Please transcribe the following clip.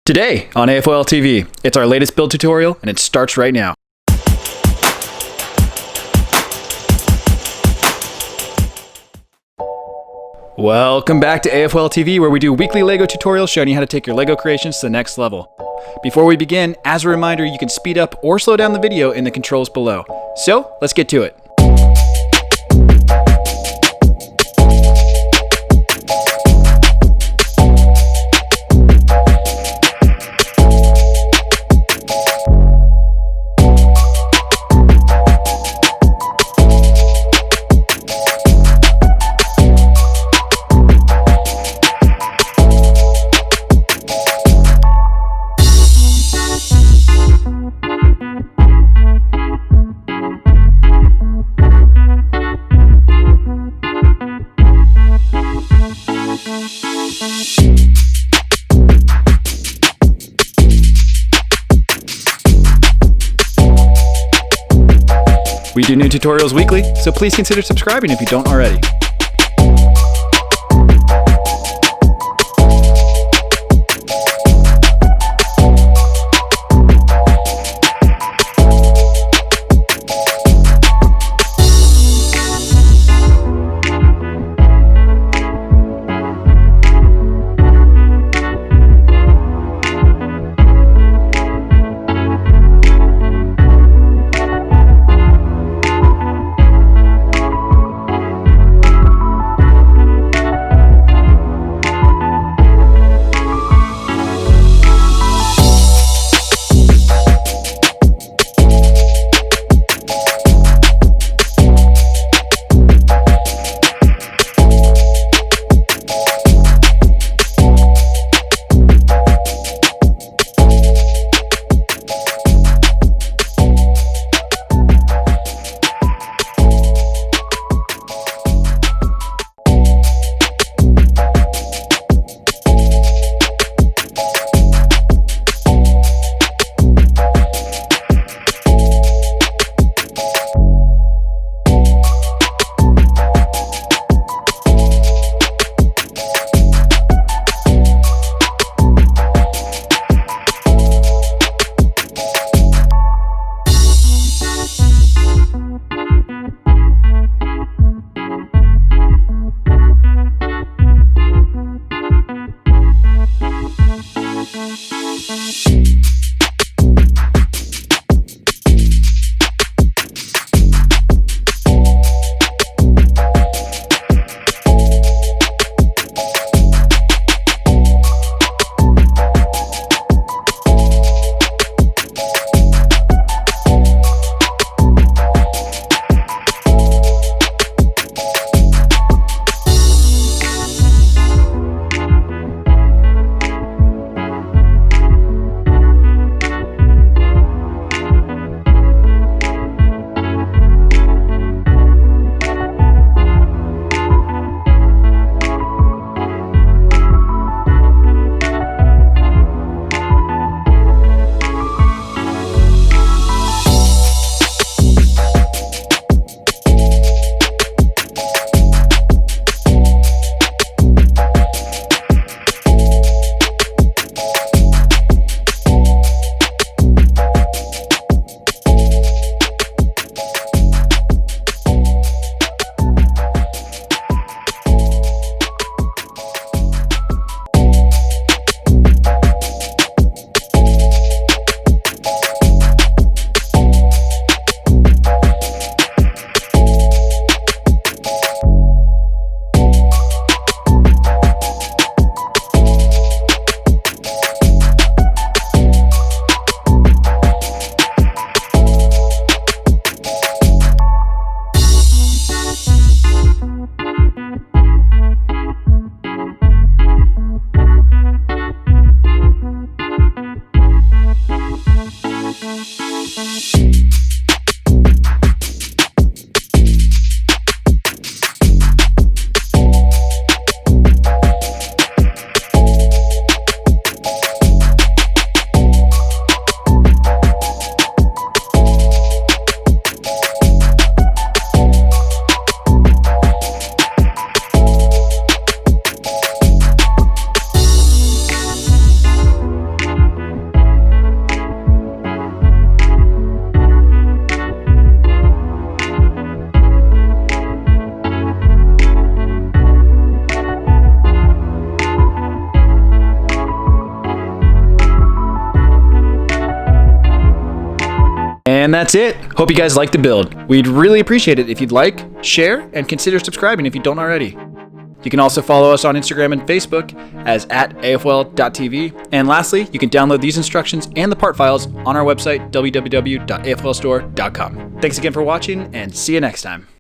Today on AFOL TV, it's our latest build tutorial and it starts right now. Welcome back to AFOL TV, where we do weekly LEGO tutorials showing you how to take your LEGO creations to the next level. Before we begin, as a reminder, you can speed up or slow down the video in the controls below. So, let's get to it. We do new tutorials weekly, so please consider subscribing if you don't already. And that's it. Hope you guys liked the build. We'd really appreciate it if you'd like, share, and consider subscribing if you don't already. You can also follow us on Instagram and Facebook as @afol.tv. And lastly, you can download these instructions and the part files on our website, www.afolstore.com. Thanks again for watching, and see you next time.